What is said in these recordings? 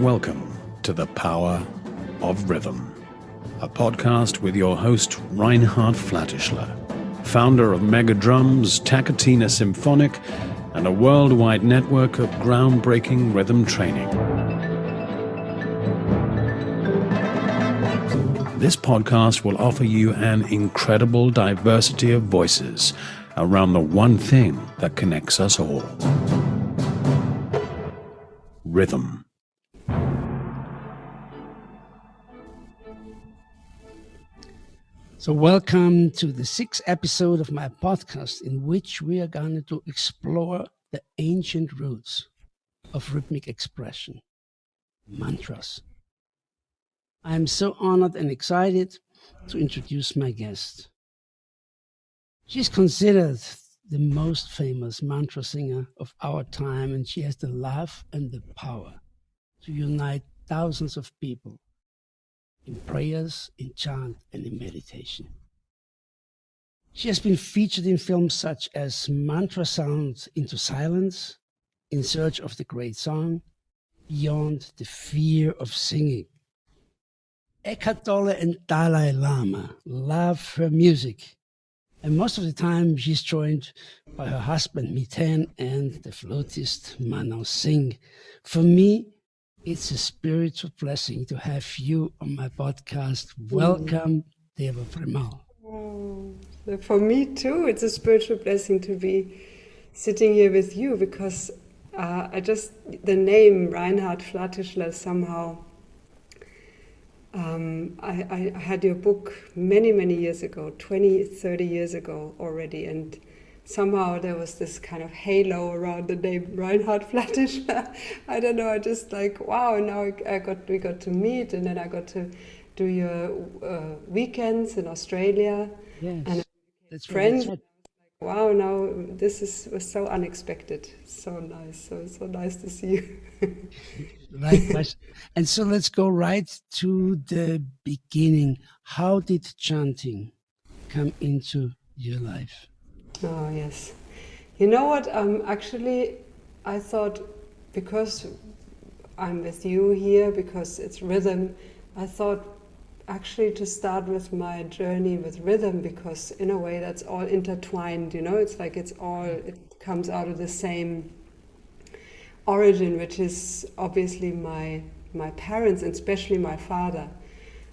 Welcome to The Power of Rhythm, a podcast with your host Reinhard Flatischler, founder of Mega Drums, Taketina Symphonic, and a worldwide network of groundbreaking rhythm training. This podcast will offer you an incredible diversity of voices around the one thing that connects us all: rhythm. So welcome to the 6th episode of my podcast, in which we are going to explore the ancient roots of rhythmic expression, mantras. I am so honored and excited to introduce my guest. She's considered the most famous mantra singer of our time, and she has the love and the power to unite thousands of people in prayers, in chant, and in meditation. She has been featured in films such as Mantra Sound into Silence, In Search of the Great Song, Beyond the Fear of Singing. Eckhart Tolle and Dalai Lama love her music, and most of the time she's joined by her husband Miten and the flautist Mano Singh. For me, it's a spiritual blessing to have you on my podcast. Welcome, Deva Premal. For me too, it's a spiritual blessing to be sitting here with you, because the name Reinhard Flatischler somehow, I had your book many years ago, 20, 30 years ago already, and somehow there was this kind of halo around the name Reinhard Flatischler. I don't know, I just like, wow, now we got to meet, and then I got to do your weekends in Australia. Yes, and that's friends. right. Wow, now was so unexpected, so nice, so nice to see you. Likewise. And so let's go right to the beginning. How did chanting come into your life? Oh, yes. You know what? Actually, I thought, because I'm with you here, because it's rhythm, I thought actually to start with my journey with rhythm, because in a way that's all intertwined, you know? It's like it comes out of the same origin, which is obviously my parents, and especially my father.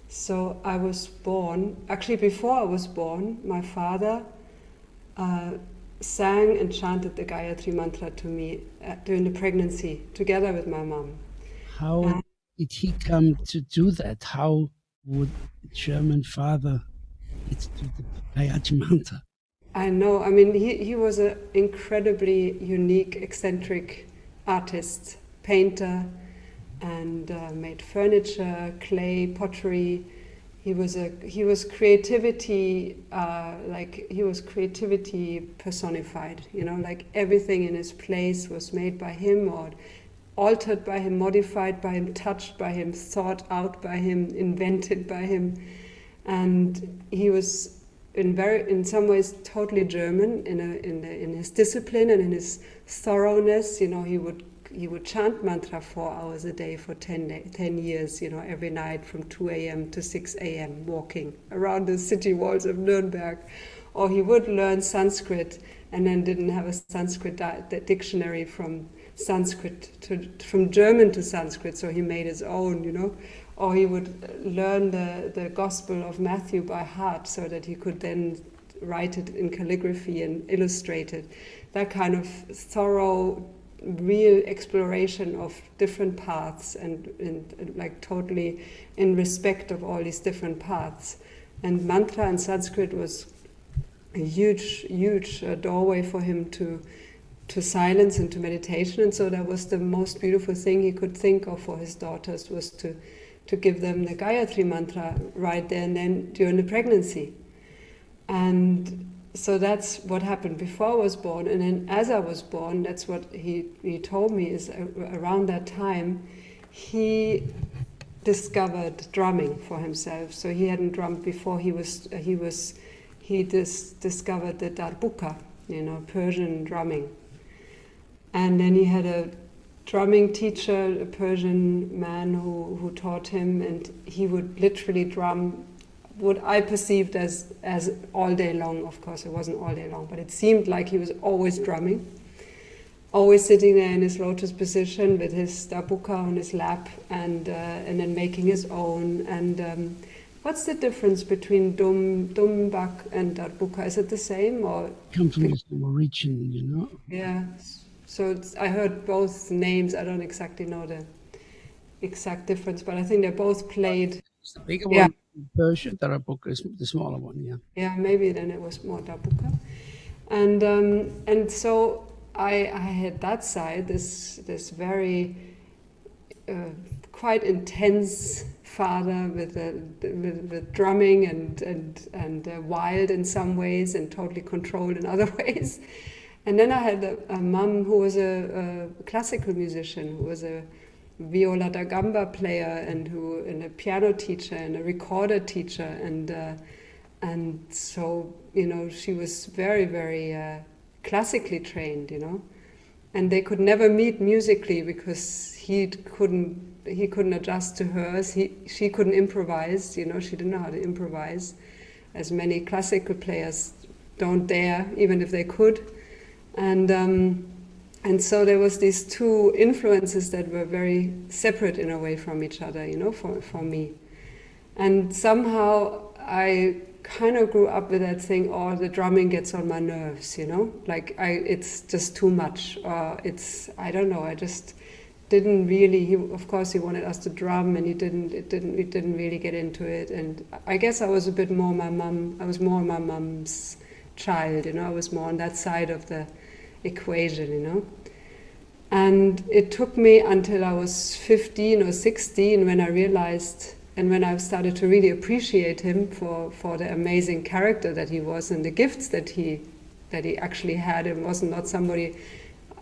So I was born, actually before I was born, my father sang and chanted the Gayatri Mantra to me during the pregnancy, together with my mom. How did he come to do that? How would a German father get to the Gayatri Mantra? I know, I mean, he was an incredibly unique, eccentric artist, painter, and made furniture, clay, pottery. He was creativity, he was creativity personified, you know, like everything in his place was made by him, or altered by him, modified by him, touched by him, thought out by him, invented by him. And he was in some ways totally German in his discipline and in his thoroughness. You know, he would chant mantra 4 hours a day for 10 years, you know, every night from 2 a.m. to 6 a.m. walking around the city walls of Nuremberg. Or he would learn Sanskrit and then didn't have a Sanskrit dictionary from German to Sanskrit, so he made his own, you know. Or he would learn the Gospel of Matthew by heart, so that he could then write it in calligraphy and illustrate it. That kind of thorough, real exploration of different paths, and like totally in respect of all these different paths. And mantra and Sanskrit was a huge doorway for him to silence and to meditation. And so that was the most beautiful thing he could think of for his daughters, was to give them the Gayatri Mantra right there and then during the pregnancy. And so that's what happened before I was born. And then as I was born, that's what he told me, is around that time he discovered drumming for himself. So he hadn't drummed before. He discovered the darbuka, you know, Persian drumming. And then he had a drumming teacher, a Persian man who taught him, and he would literally drum what I perceived as all day long. Of course, it wasn't all day long, but it seemed like he was always drumming, always sitting there in his lotus position with his darbuka on his lap, and then making his own. And what's the difference between dumbak and darbuka? Is it the same, or Come from the same origin, you know? yeah? So I heard both names. I don't exactly know the exact difference, but I think they're both played. It's the bigger one in Persia, darbuka is the smaller one, yeah. Yeah, maybe then it was more darbuka. And so I had that side, this very quite intense father with drumming and wild in some ways and totally controlled in other ways. And then I had a mum who was a classical musician, who was a viola da gamba player and a piano teacher and a recorder teacher, and so, you know, she was very, very classically trained, you know, and they could never meet musically because he couldn't adjust to hers. She couldn't improvise, you know, she didn't know how to improvise, as many classical players don't dare, even if they could. And so there was these two influences that were very separate in a way from each other, you know, for me. And somehow I kind of grew up with that thing, oh, the drumming gets on my nerves, you know, like it's just too much, or I don't know, I just didn't really, of course he wanted us to drum, and we didn't really get into it. And I guess I was more my mom's child, you know, I was more on that side of the equation, you know. And it took me until I was 15 or 16 when I realized, and when I started to really appreciate him for the amazing character that he was and the gifts that he actually had, and wasn't not somebody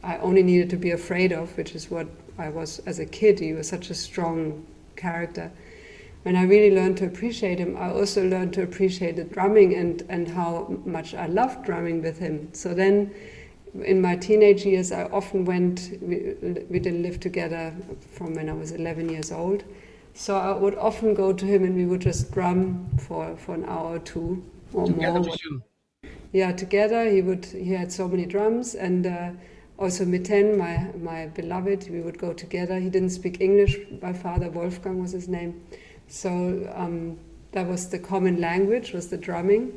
I only needed to be afraid of, which is what I was as a kid. He was such a strong character. When I really learned to appreciate him, I also learned to appreciate the drumming and how much I loved drumming with him. So then, in my teenage years, I often went, we didn't live together from when I was 11 years old, so I would often go to him and we would just drum for an hour or two or Together more. with you? Yeah, together. He had so many drums, and also Miten, my beloved, we would go together. He didn't speak English. My father, Wolfgang was his name. So that was the common language, was the drumming.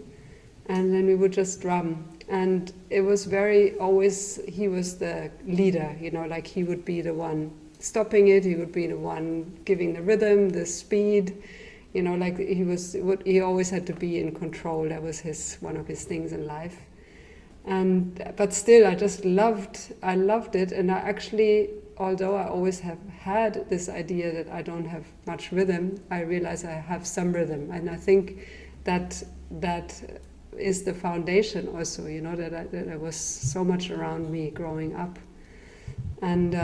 And then we would just drum. And it was he was the leader, you know, like he would be the one stopping it, he would be the one giving the rhythm, the speed, you know, like he always had to be in control. That was one of his things in life. But still, I loved it. And I actually, although I always have had this idea that I don't have much rhythm, I realize I have some rhythm. And I think that is the foundation also, you know, that there was so much around me growing up. And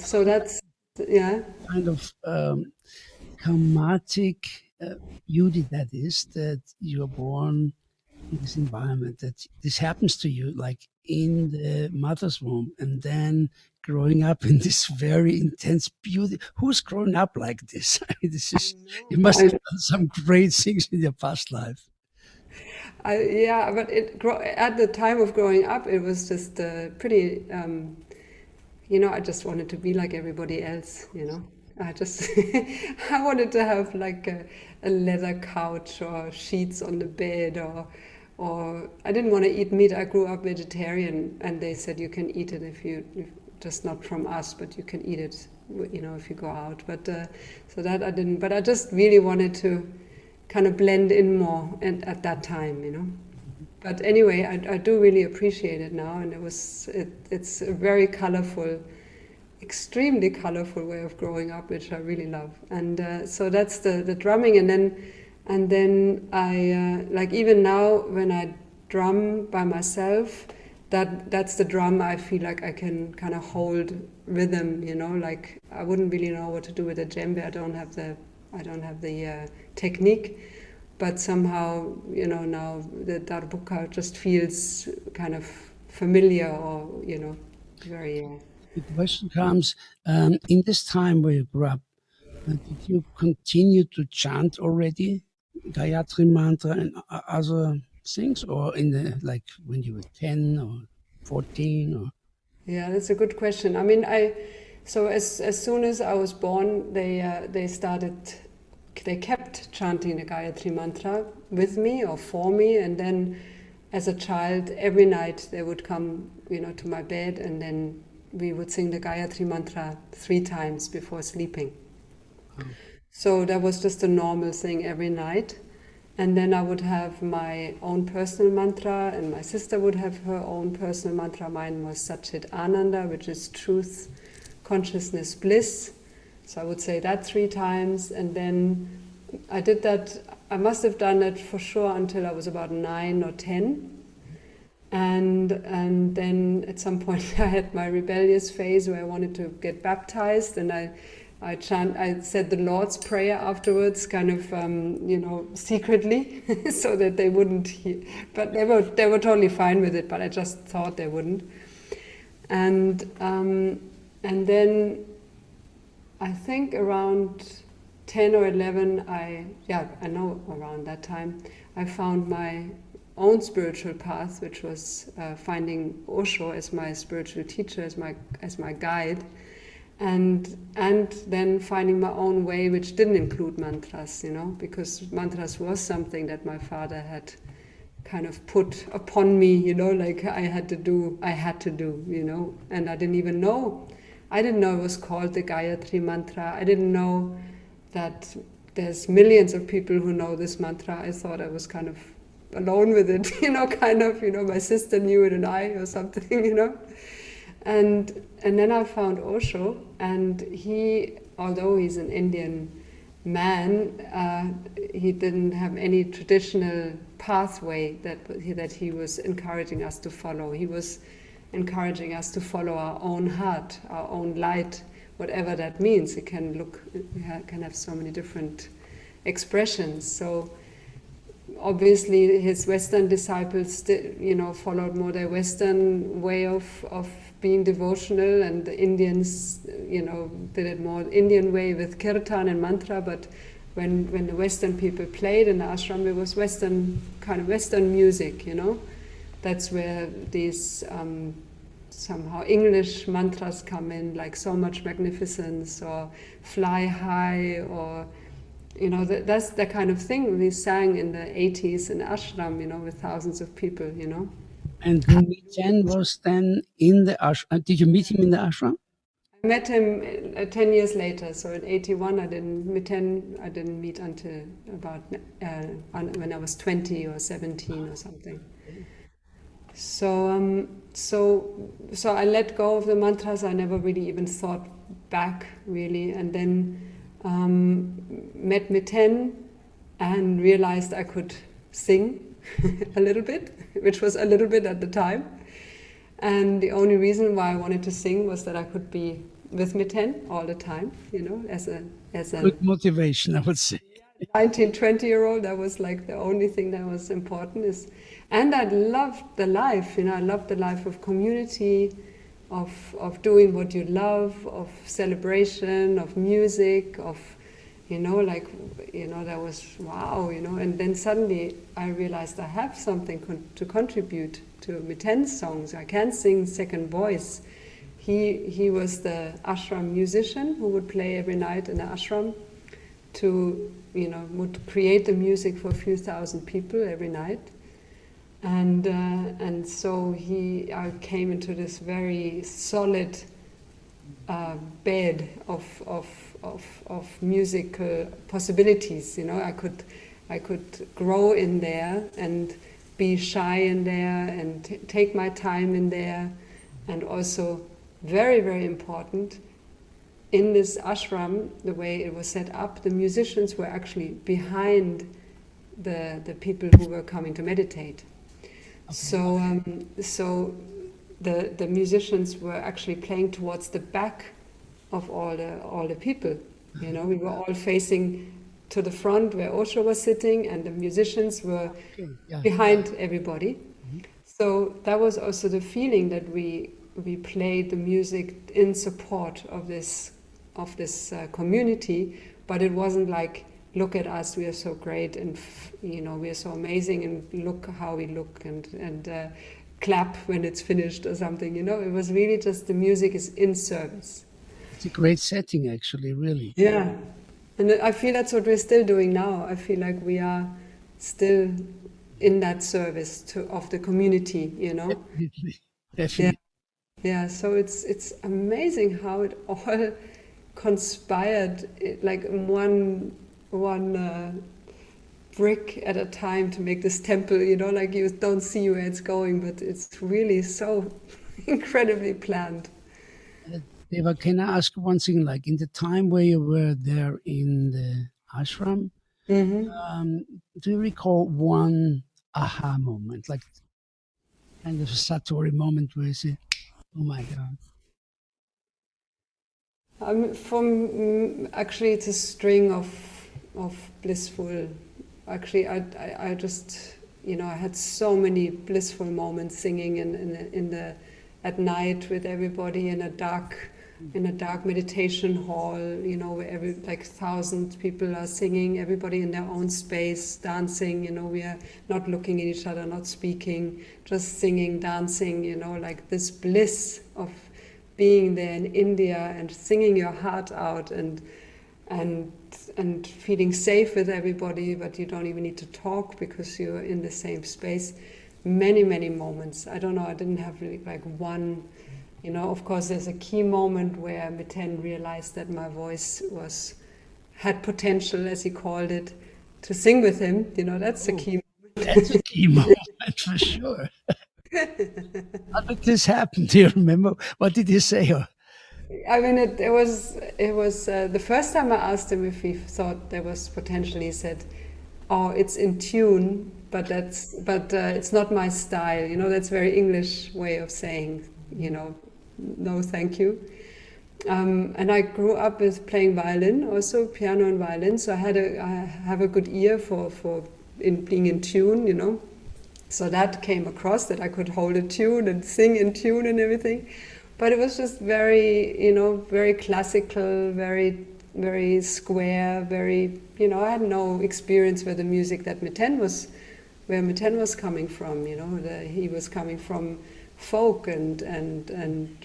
so that's, yeah. Kind of karmatic beauty that is, that you're born in this environment, that this happens to you like in the mother's womb, and then growing up in this very intense beauty. Who's grown up like this? I mean, you must have done some great things in your past life. Yeah, but at the time of growing up, it was just pretty, you know, I just wanted to be like everybody else, you know. I wanted to have like a leather couch or sheets on the bed, or I didn't want to eat meat. I grew up vegetarian, and they said you can eat it if just not from us, but you can eat it, you know, if you go out. But so that I didn't. But I just really wanted to kind of blend in more, and at that time, you know. But anyway, I do really appreciate it now, and it's a very colorful, extremely colorful way of growing up, which I really love. And so that's the drumming, and then I like even now when I drum by myself, that's the drum I feel like I can kind of hold rhythm, you know. Like I wouldn't really know what to do with a djembe. I don't have the technique, but somehow, you know, now the darbuka just feels kind of familiar, or, you know, very The question comes, in this time where you grew up, did you continue to chant already Gayatri mantra and other things, or in the like when you were 10 or 14 or? Yeah, that's a good question. I mean, so as soon as I was born, they kept chanting the Gayatri mantra with me or for me, and then as a child, every night they would come, to my bed, and then we would sing the Gayatri mantra 3 times before sleeping. So that was just a normal thing every night. And then I would have my own personal mantra, and my sister would have her own personal mantra. Mine was Satchit Ananda, which is truth, consciousness, bliss. So I would say that 3 times, and then I did that. I must have done it for sure until I was about 9 or 10. And then at some point I had my rebellious phase where I wanted to get baptized, and I said the Lord's Prayer afterwards, kind of, secretly, so that they wouldn't hear. But they were totally fine with it, but I just thought they wouldn't. And then I think around 10 or 11, I know around that time, I found my own spiritual path, which was finding Osho as my spiritual teacher, as my guide. And then finding my own way, which didn't include mantras, because mantras was something that my father had kind of put upon me, like I had to do, and I didn't even know. I didn't know it was called the Gayatri mantra. I didn't know that there's millions of people who know this mantra. I thought I was kind of alone with it, my sister knew it and I, or something, And then I found Osho, and he, although he's an Indian man, he didn't have any traditional pathway that he was encouraging us to follow. He was encouraging us to follow our own heart, our own light, whatever that means. It can have so many different expressions. So obviously his Western disciples, followed more their Western way of being devotional, and the Indians, did it more Indian way with kirtan and mantra. But when the Western people played in the ashram, it was Western music, That's where these somehow English mantras come in, like so much magnificence, or fly high, or that's the kind of thing we sang in the 80s in ashram, with thousands of people, And Miten was then in the ashram. Did you meet him in the ashram? I met him 10 years later. So in 81, I didn't meet until about when I was 20 or 17 or something. So I let go of the mantras. I never really even thought back, really, and then met Miten and realized I could sing a little bit, which was a little bit at the time. And the only reason why I wanted to sing was that I could be with Miten all the time, as a good motivation, I would say. 19, 20-year-old. That was like the only thing that was important. And I loved the life, I loved the life of community, of doing what you love, of celebration, of music, of that was wow, and then suddenly I realized I have something to contribute to Miten's songs. I can sing second voice. He was the ashram musician who would play every night in the ashram would create the music for a few thousand people every night. And so I came into this very solid bed of musical possibilities. I could grow in there and be shy in there and take my time in there. And also, very, very important, in this ashram, the way it was set up, the musicians were actually behind the people who were coming to meditate. Okay. So the musicians were actually playing towards the back of all the people. We were all facing to the front where Osho was sitting, and the musicians were behind everybody. Mm-hmm. So that was also the feeling that we we played the music in support of this community, but it wasn't like, look at us, we are so great, and we are so amazing, and look how we look, and clap when it's finished or something. It was really just the music is in service. It's a great setting, actually, really. Yeah, and I feel that's what we're still doing now. I feel like we are still in that service of the community. Definitely. Yeah. So it's amazing how it all conspired, like one brick at a time to make this temple. Like you don't see where it's going, but it's really so incredibly planned. Deva, can I ask one thing? Like in the time where you were there in the ashram, do you recall one aha moment, like kind of a satori moment where you say, "Oh my God"? Actually, it's a string of blissful. Actually, I just I had so many blissful moments singing at night with everybody in a dark meditation hall. Where 1,000 people are singing, everybody in their own space, dancing. We are not looking at each other, not speaking, just singing, dancing. Like this bliss of being there in India and singing your heart out and feeling safe with everybody, but you don't even need to talk because you're in the same space. Many, many moments. I don't know, I didn't have really like one, of course there's a key moment where Miten realized that my voice had potential, as he called it, to sing with him. That's a key moment. That's a key moment for sure. How did this happen? Do you remember? What did he say? I mean, it was the first time I asked him if he thought there was potential. He said, "Oh, it's in tune, but it's not my style." That's very English way of saying, no, thank you. And I grew up with playing violin, also piano and violin. So I have a good ear for in being in tune, So that came across, that I could hold a tune and sing in tune and everything. But it was just very, very classical, very, very square, very, I had no experience with the music that Miten was coming from. He was coming from folk and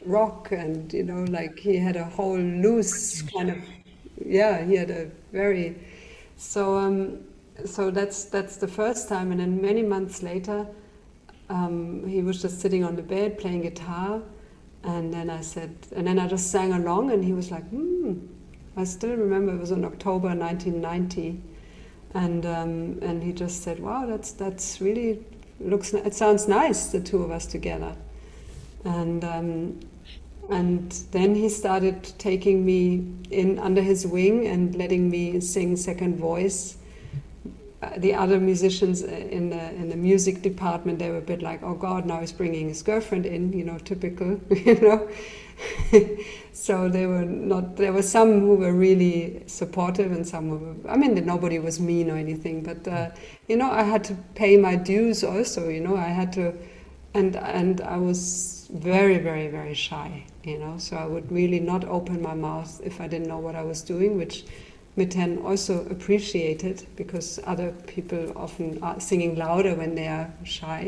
rock, and like he had a whole loose kind of, he had a very, so that's the first time. And then many months later, he was just sitting on the bed playing guitar, and then I just sang along, and he was like, I still remember it was in October 1990, and he just said, "Wow, that's really it sounds nice, the two of us together." And then he started taking me in under his wing and letting me sing second voice. The other musicians in the music department, they were a bit like, "Oh God, now he's bringing his girlfriend in," typical, So they were not. There were some who were really supportive, and some who were. I mean, nobody was mean or anything, but I had to pay my dues also. I had to, and I was very, very, very shy. So I would really not open my mouth if I didn't know what I was doing, which Miten also appreciated, because other people often are singing louder when they are shy,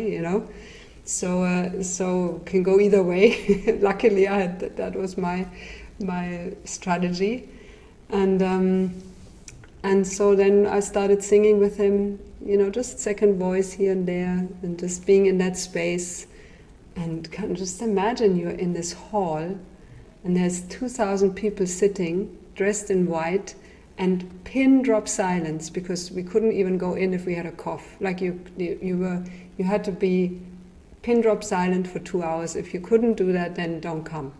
So can go either way. Luckily, that was my strategy, and so then I started singing with him, just second voice here and there, and just being in that space, and can just imagine you're in this hall, and there's 2,000 people sitting, dressed in white. And pin drop silence, because we couldn't even go in if we had a cough. Like you had to be pin drop silent for 2 hours. If you couldn't do that, then don't come.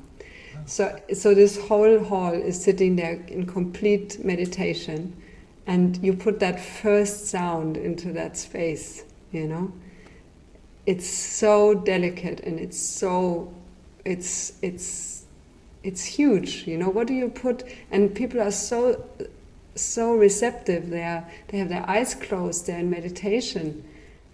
So this whole hall is sitting there in complete meditation, and you put that first sound into that space. It's so delicate, and it's huge. What do you put? And people are so receptive. They have their eyes closed. They're in meditation.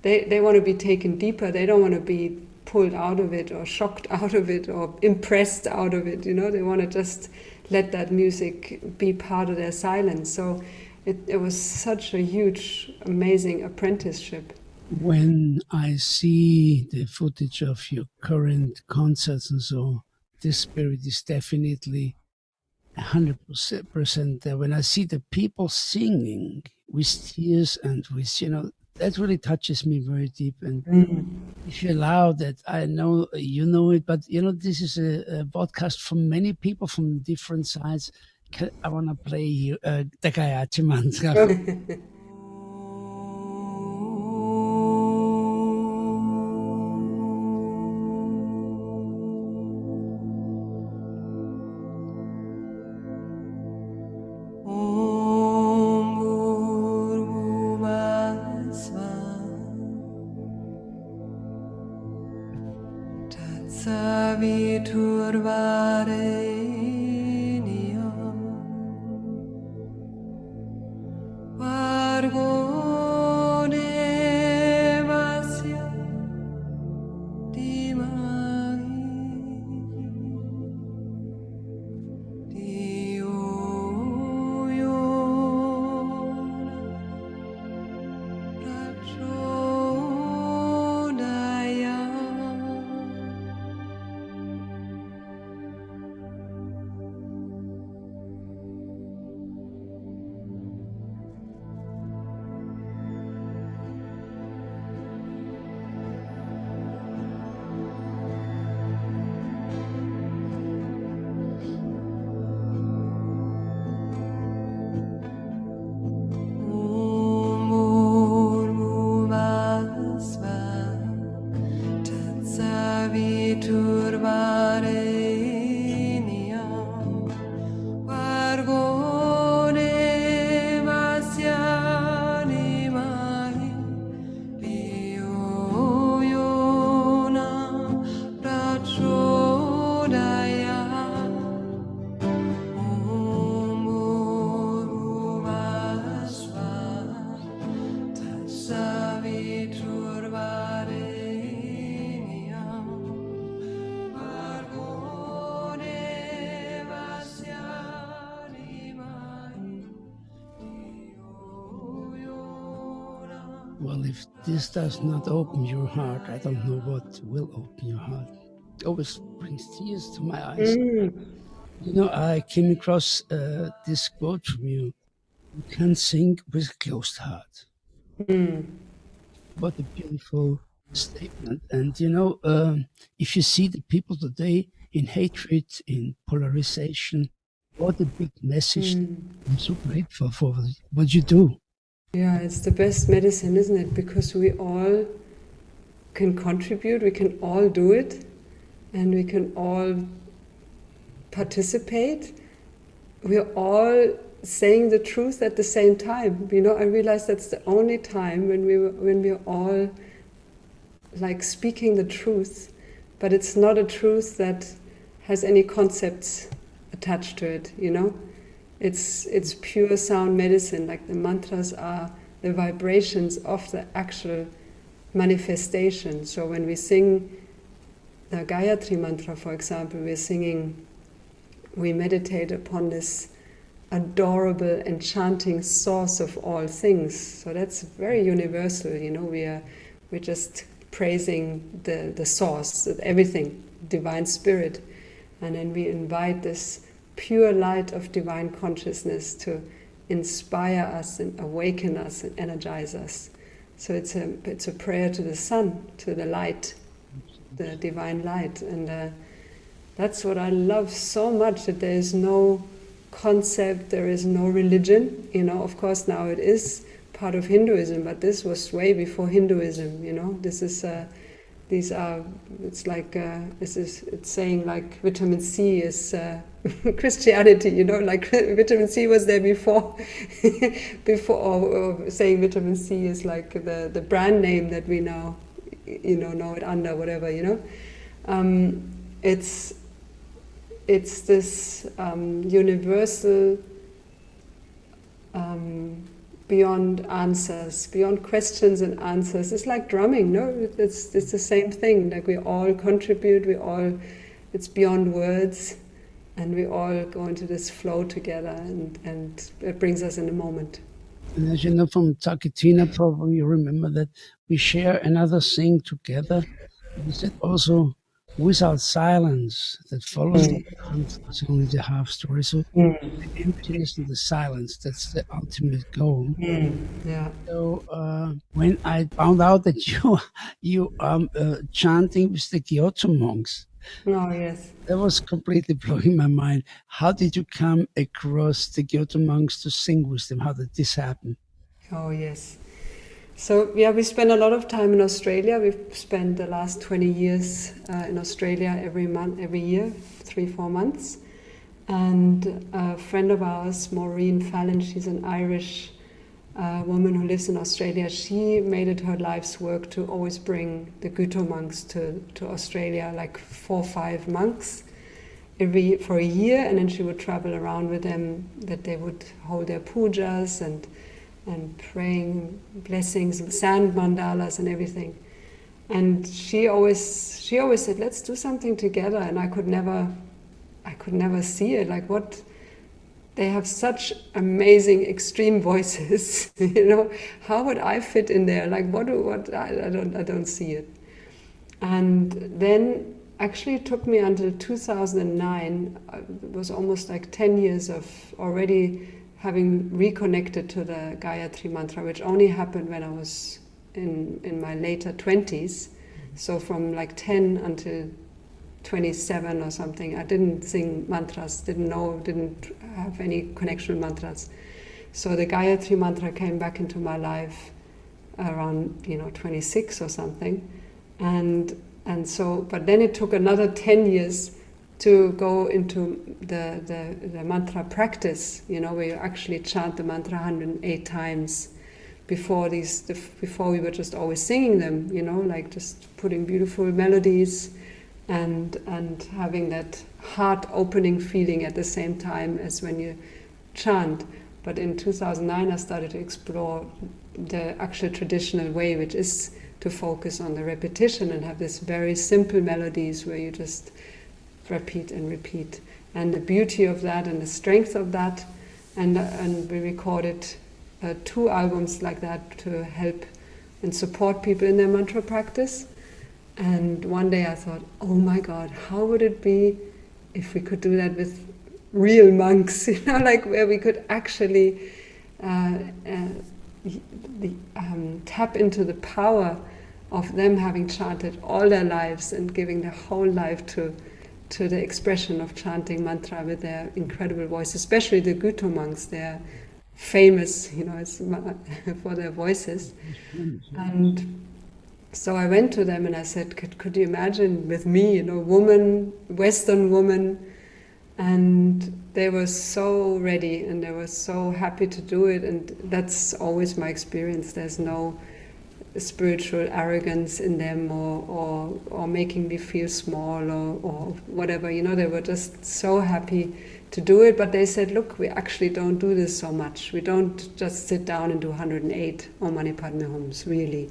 They want to be taken deeper. They don't want to be pulled out of it or shocked out of it or impressed out of it. They want to just let that music be part of their silence. So it was such a huge, amazing apprenticeship. When I see the footage of your current concerts and so, this spirit is definitely 100% there. When I see the people singing with tears and with, that really touches me very deep. And if you allow that, I know you know it, but this is a podcast from many people from different sides. I want to play you the Gayatri Mantra. Well, if this does not open your heart, I don't know what will open your heart. It always brings tears to my eyes. I came across this quote from you. You can sing with a closed heart. What a beautiful statement. And, if you see the people today in hatred, in polarization, what a big message. I'm so grateful for what you do. Yeah, it's the best medicine, isn't it? Because we all can contribute, we can all do it, and we can all participate. We're all saying the truth at the same time. I realize that's the only time when we're all like speaking the truth, but it's not a truth that has any concepts attached to it, It's pure sound medicine. Like the mantras are the vibrations of the actual manifestation. So when we sing the Gayatri mantra, for example, we meditate upon this adorable, enchanting source of all things. So that's very universal, we're just praising the source of everything, divine spirit. And then we invite this pure light of divine consciousness to inspire us and awaken us and energize us. So it's a prayer to the sun, to the light, the divine light. And that's what I love so much, that there is no concept, there is no religion. Of course now it is part of Hinduism, but this was way before Hinduism. It's saying like vitamin C is Christianity, like vitamin C was there before, or saying vitamin C is like the brand name that we now, know it under, whatever, It's this universal beyond answers, beyond questions and answers. It's like drumming, no? It's the same thing. Like we all contribute, it's beyond words, and we all go into this flow together, and it brings us in the moment. And as you know from Taketina, probably you remember that we share another thing together. We said also, without silence that follows the chant, it's only the half story. So the emptiness and the silence, that's the ultimate goal. Yeah. So when I found out that you chanting with the Gyotomonks, Oh, yes. that was completely blowing my mind. How did you come across the Gyotomonks to sing with them? How did this happen? Oh, yes. So, yeah, we spend a lot of time in Australia. We've spent the last 20 years in Australia every year, 3-4 months. And a friend of ours, Maureen Fallon, she's an Irish woman who lives in Australia. She made it her life's work to always bring the Gyotomonks to Australia, like 4 or 5 monks for a year, and then she would travel around with them, that they would hold their pujas and praying blessings, sand mandalas and everything. And she always said, let's do something together, and I could never see it. Like, what they have such amazing extreme voices, you know. How would I fit in there? Like, I don't see it. And then actually it took me until 2009. It was almost like 10 years of already having reconnected to the Gayatri mantra, which only happened when I was in my later 20s. So from like 10 until 27 or something, I didn't sing mantras, didn't have any connection with mantras. So the Gayatri mantra came back into my life around 26 or something, and so, but then it took another 10 years to go into the mantra practice, where you actually chant the mantra 108 times. Before we were just always singing them, like just putting beautiful melodies and having that heart-opening feeling at the same time as when you chant. But in 2009 I started to explore the actual traditional way, which is to focus on the repetition and have this very simple melodies where you just repeat and repeat. And the beauty of that and the strength of that, and we recorded 2 albums like that to help and support people in their mantra practice. And one day I thought, oh my God, how would it be if we could do that with real monks, like where we could actually tap into the power of them having chanted all their lives and giving their whole life to the expression of chanting mantra with their incredible voice, especially the Gyotomonks. They're famous, for their voices. And so I went to them and I said, could you imagine with me, woman, Western woman, and they were so ready and they were so happy to do it. And that's always my experience. There's no spiritual arrogance in them or making me feel small or whatever, they were just so happy to do it. But they said, look, we actually don't do this so much. We don't just sit down and do 108 Om Mani Padme Hums, really.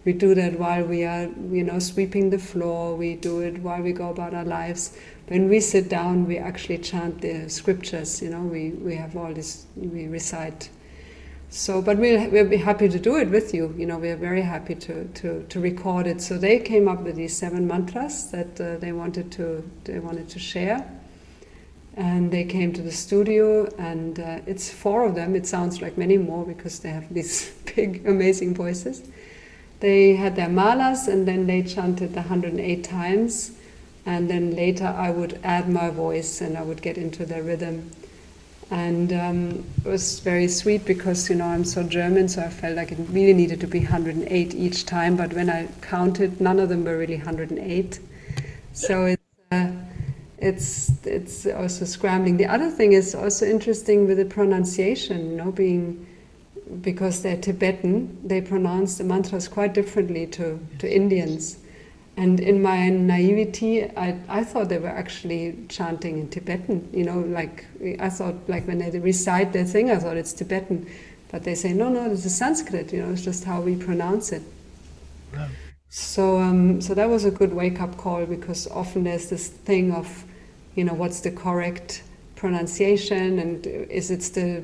We do that while we are, sweeping the floor. We do it while we go about our lives. When we sit down, we actually chant the scriptures. We have all this, we recite. So, but we'll be happy to do it with you. We are very happy to record it. So they came up with these 7 mantras that they wanted to share, and they came to the studio. And it's 4 of them. It sounds like many more because they have these big, amazing voices. They had their malas, and then they chanted the 108 times. And then later I would add my voice and I would get into their rhythm. And it was very sweet because, I'm so German, so I felt like it really needed to be 108 each time. But when I counted, none of them were really 108. So it's also scrambling. The other thing is also interesting with the pronunciation, because they're Tibetan, they pronounce the mantras quite differently to Indians. And in my naivety, I thought they were actually chanting in Tibetan, like I thought, like when they recite their thing, I thought it's Tibetan. But they say, no, this is Sanskrit, it's just how we pronounce it. Wow. So that was a good wake-up call, because often there's this thing of, what's the correct pronunciation, and is it still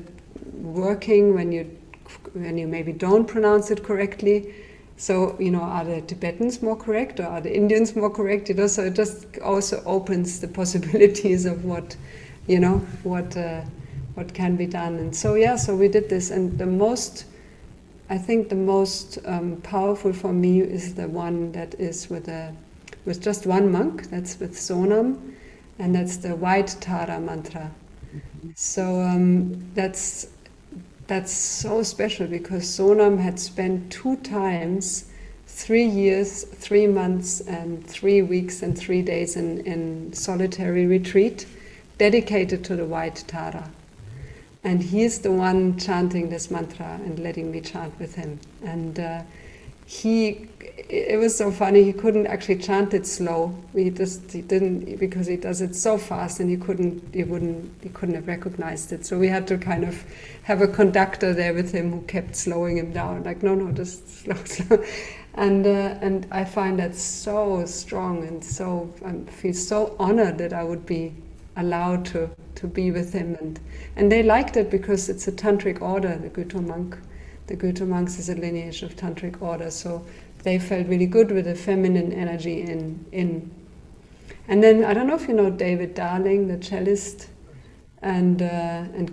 working when you maybe don't pronounce it correctly? So, are the Tibetans more correct, or are the Indians more correct? So it just also opens the possibilities of what can be done. And so we did this, and I think the most powerful for me is the one that is with just one monk. That's with Sonam, and that's the White Tara mantra. So that's so special, because Sonam had spent 2 times, 3 years, 3 months, and 3 weeks and 3 days in solitary retreat, dedicated to the White Tara. And he's the one chanting this mantra and letting me chant with him. And it was so funny, he couldn't actually chant it slow. He didn't, because he does it so fast, and he couldn't have recognized it. So we had to kind of have a conductor there with him who kept slowing him down, like, no, just slow. And I find that so strong, and so I feel so honored that I would be allowed to be with him, and they liked it because it's a tantric order, the Gyotomonk. The Gyotomonks is a lineage of tantric order, so they felt really good with the feminine energy in. And then I don't know if you know David Darling, the cellist, and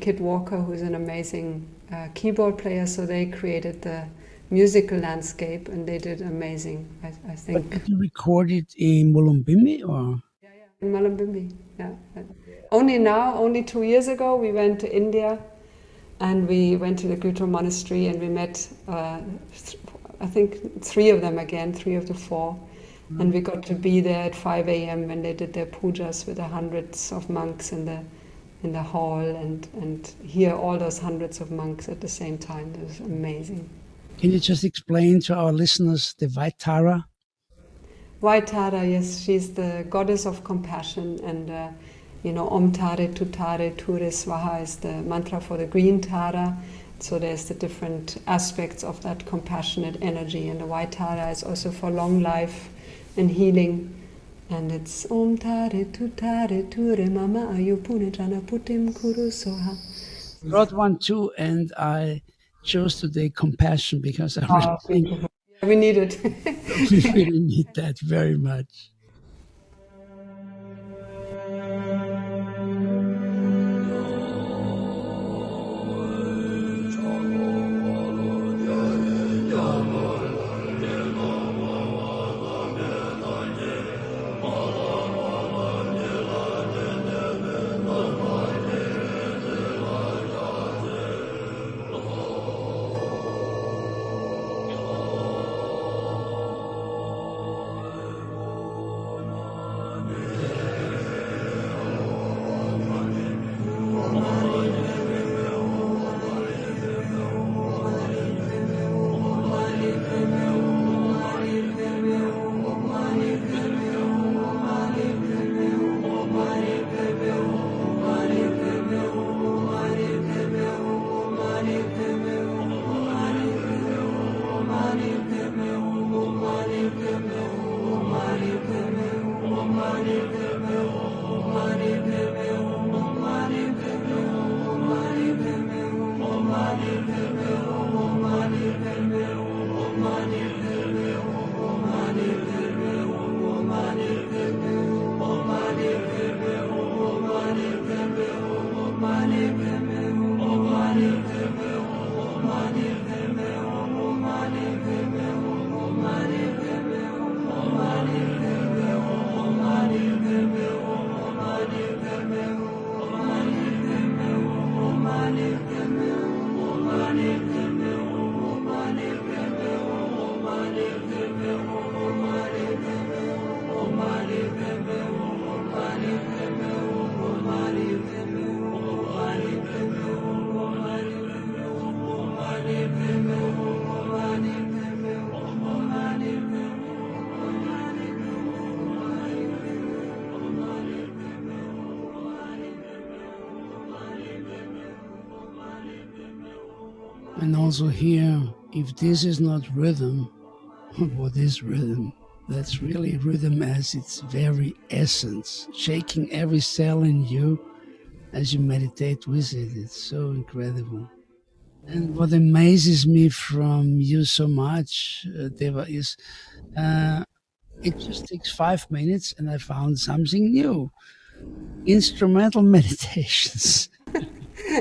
Kit Walker, who's an amazing keyboard player. So they created the musical landscape, and they did amazing. I think. But did you record it in Molumbimbi, or? In Molumbimbi, yeah. Only 2 years ago, we went to India, and we went to the Gyoto monastery, and we met, I think, 3 of them again, 3 of the 4. And we got to be there at 5 a.m. when they did their pujas with the hundreds of monks in the hall, and hear all those hundreds of monks at the same time. It was amazing. Can you just explain to our listeners the White Tara? White Tara, yes, she's the goddess of compassion, and Om Tare Tu Tare Ture Swaha is the mantra for the green Tara. So there's the different aspects of that compassionate energy, and the White Tara is also for long life and healing. And it's Om Tare Tu Tare Ture Mama Ayupune Jana Putim Kuru Soha. I wrote one too, and I chose today compassion, because I really think we need it. we really need that very much. And also here, if this is not rhythm, what is rhythm? That's really rhythm as its very essence, shaking every cell in you as you meditate with it. It's so incredible. And what amazes me from you so much, Deva, is it just takes 5 minutes and I found something new. Instrumental meditations.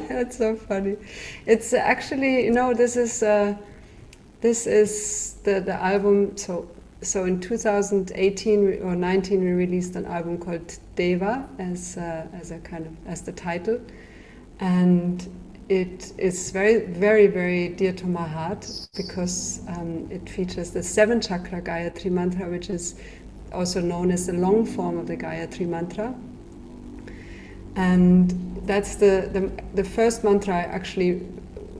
That's so funny. It's actually, this is the album. So in 2018 or 19, we released an album called Deva as the title, and it is very, very, very dear to my heart because it features the 7 chakra Gayatri mantra, which is also known as the long form of the Gayatri mantra. And that's the first mantra I actually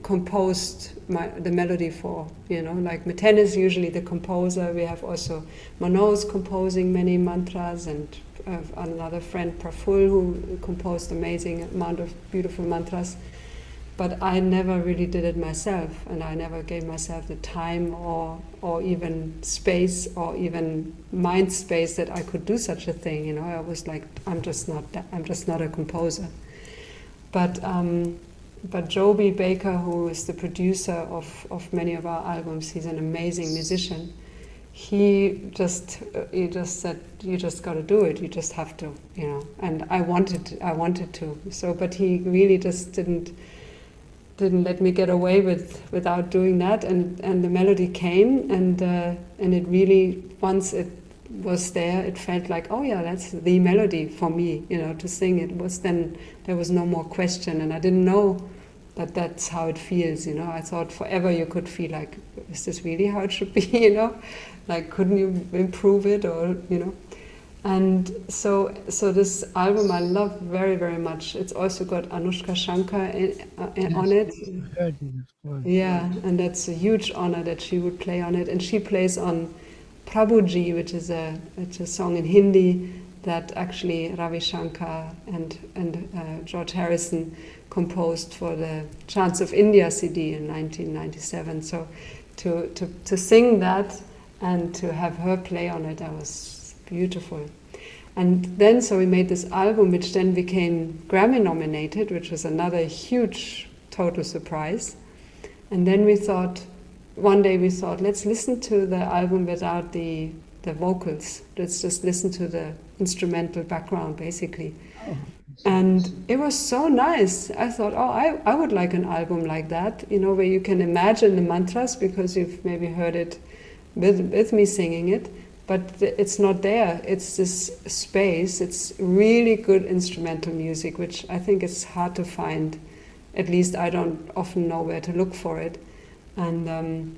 composed the melody for. Like Meten is usually the composer. We have also Manoj composing many mantras, and another friend Praful who composed amazing amount of beautiful mantras. But I never really did it myself, and I never gave myself the time or even space or even mind space that I could do such a thing. I was like, I'm just not a composer. But Joby Baker, who is the producer of many of our albums, he's an amazing musician. He just said, you just got to do it. You just have to, And I wanted to. So, but he really just didn't let me get away without doing that, and the melody came, and it really, once it was there, it felt like, oh yeah, that's the melody for me, to sing. It was then, there was no more question, and I didn't know that that's how it feels. I thought forever you could feel like, is this really how it should be? Like, couldn't you improve it, or And so this album I love very, very much. It's also got Anushka Shankar on it. Heard it, of course. Yeah, and that's a huge honor that she would play on it. And she plays on Prabhuji, which is a song in Hindi that actually Ravi Shankar and George Harrison composed for the Chants of India CD in 1997. So to sing that and to have her play on it, that was beautiful. And then so we made this album, which then became Grammy nominated, which was another huge total surprise. And then one day we thought, let's listen to the album without the vocals. Let's just listen to the instrumental background, basically. Oh. And it was so nice. I thought, I would like an album like that, where you can imagine the mantras, because you've maybe heard it with me singing it, but it's not there. It's this space. It's really good instrumental music, which I think is hard to find. At least I don't often know where to look for it. And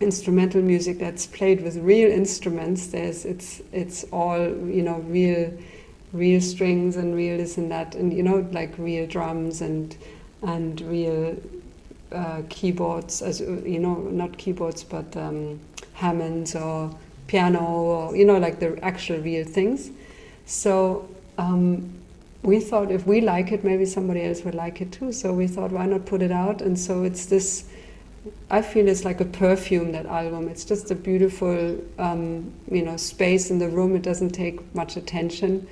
instrumental music that's played with real instruments. It's all real strings and real this and that, and like real drums and real keyboards, as not keyboards, but Hammonds or piano, or like the actual real things. So we thought if we like it, maybe somebody else would like it too. So we thought, why not put it out? And so it's this, I feel it's like a perfume, that album. It's just a beautiful space in the room. It doesn't take much attention,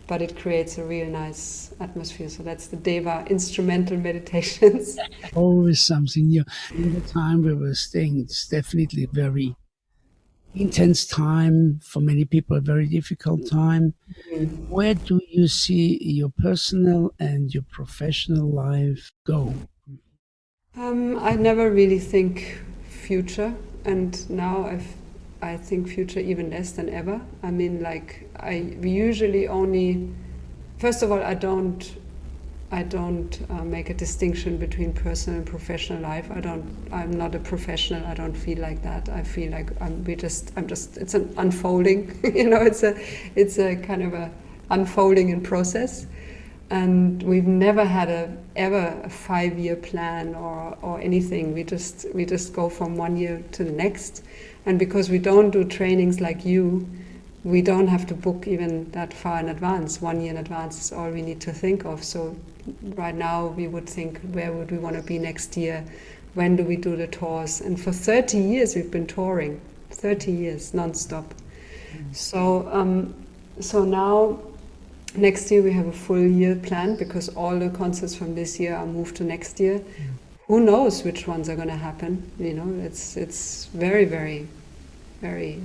but it creates a real nice atmosphere. So that's the Deva instrumental meditations. Always something new. In the time we were staying, it's definitely a very intense time, for many people a very difficult time. Mm-hmm. Where do you see your personal and your professional life go? I never really think future, and now I think future even less than ever. I mean, like we usually only, first of all, I don't make a distinction between personal and professional life. I'm not a professional. I don't feel like that. I feel like it's an unfolding. It's a kind of a unfolding in process. And we've never had ever a 5-year plan or anything. We just go from one year to the next. And because we don't do trainings like you, we don't have to book even that far in advance. 1 year in advance is all we need to think of. So right now we would think, where would we want to be next year? when do we do the tours? And for 30 years we've been touring, 30 years non-stop. So now, next year we have a full year planned because all the concerts from this year are moved to next year. Who knows which ones are going to happen? You know, it's very, very, very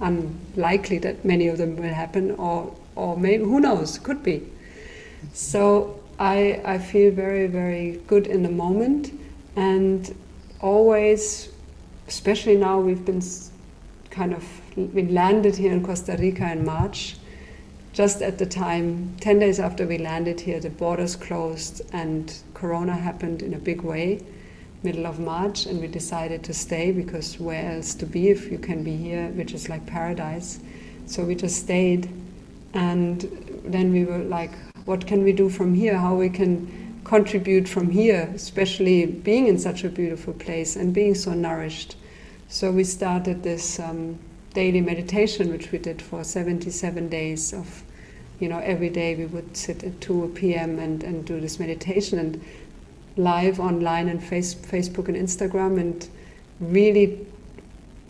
unlikely that many of them will happen, or maybe, who knows, could be. So I feel very, very good in the moment, and always, especially now, we landed here in Costa Rica in March. Just at the time, 10 days after we landed here, the borders closed and Corona happened in a big way, middle of March, and we decided to stay because where else to be if you can be here, which is like paradise. So we just stayed, and then we were like, what can we do from here? How we can contribute from here, especially being in such a beautiful place and being so nourished. So we started this daily meditation, which we did for 77 days of, every day we would sit at 2 p.m. and do this meditation, and live online and Facebook and Instagram, and really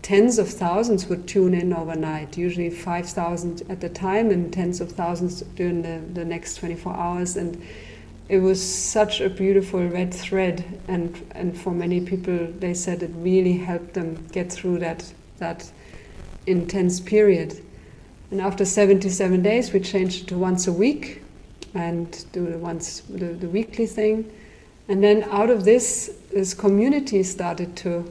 tens of thousands would tune in overnight, usually 5,000 at the time and tens of thousands during the next 24 hours. And it was such a beautiful red thread, and for many people they said it really helped them get through that intense period. And after 77 days we changed it to once a week and do the weekly thing. And then out of this community started to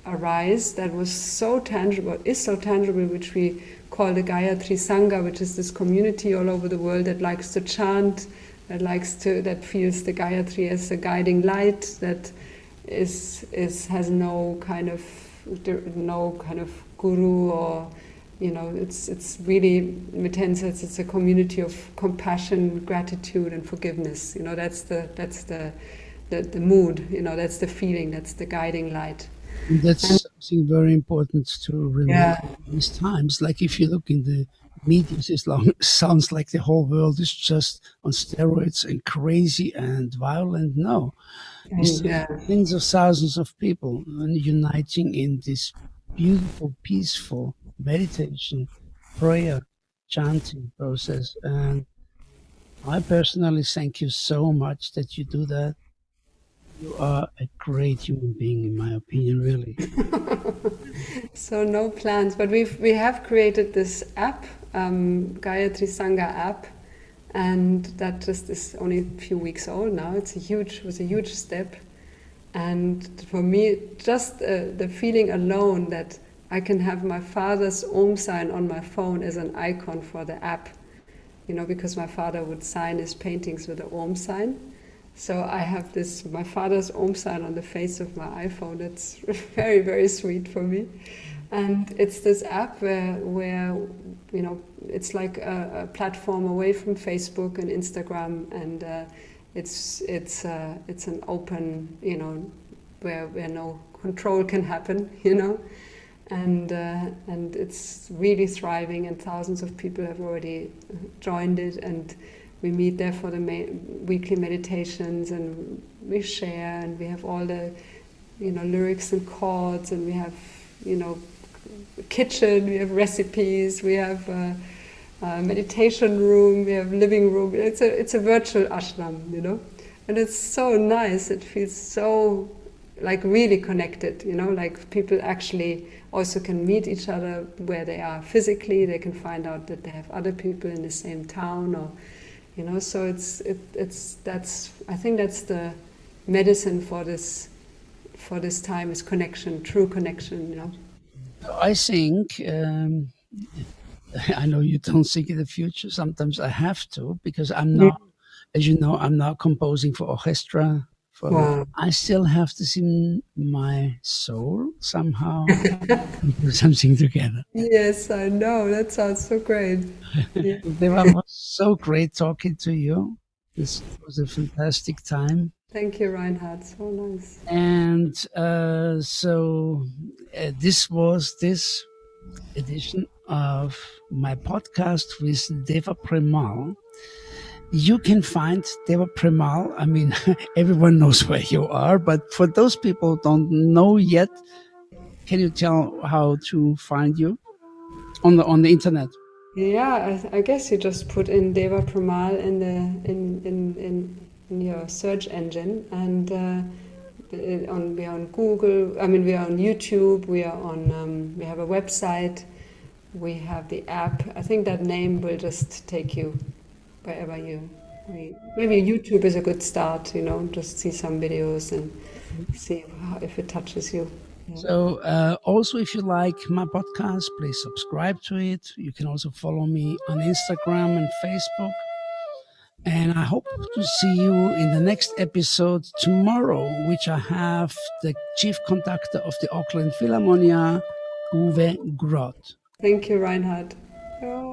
arise that was so tangible, which we call the Gayatri Sangha, which is this community all over the world that likes to chant, that feels the Gayatri as a guiding light, that has no kind of guru, or it's really intense. It's a community of compassion, gratitude, and forgiveness. That's the mood. That's the feeling. That's the guiding light. And that's something very important to remember in these times. Like if you look in the media, it sounds like the whole world is just on steroids and crazy and violent. No, it's tens of thousands of people uniting in this beautiful, peaceful meditation, prayer, chanting process. And I personally thank you so much that you do that. You are a great human being, in my opinion, really. So no plans, but we have created this app, Gayatri Sangha app, and that just is only a few weeks old now. It was a huge step, and for me, just the feeling alone that I can have my father's Om sign on my phone as an icon for the app, because my father would sign his paintings with the Om sign. So I have my father's Om sign on the face of my iPhone. That's very, very sweet for me. And it's this app where it's like a platform away from Facebook and Instagram, and it's an open, where no control can happen, and it's really thriving, and thousands of people have already joined it, and we meet there for the weekly meditations, and we share, and we have all the, lyrics and chords, and we have, kitchen, we have recipes, we have a meditation room, we have living room. It's a virtual ashram, and it's so nice. It feels so like really connected, like people actually also can meet each other where they are physically. They can find out that they have other people in the same town, or so I think that's the medicine for this time, is connection, true connection, I think, I know you don't think in the future, sometimes I have to, because I'm not, as you know, I'm now composing for orchestra. I still have this in my soul somehow, do something together. Yes, I know. That sounds so great. Yeah. It was so great talking to you. This was a fantastic time. Thank you, Reinhard. So nice. And this was this edition of my podcast with Deva Premal. You can find Deva Premal. I mean, everyone knows where you are, but for those people who don't know yet, can you tell how to find you on the internet? Yeah, I guess you just put in Deva Premal in your search engine, and we are on Google. I mean, we are on YouTube. We are on. We have a website. We have the app. I think that name will just take you wherever you. Maybe YouTube is a good start. Just see some videos and see if it touches you. Yeah. So also, if you like my podcast, please subscribe to it. You can also follow me on Instagram and Facebook. And I hope to see you in the next episode tomorrow, which I have the chief conductor of the Auckland Philharmonia, Uwe Groth. Thank you, Reinhard. Oh.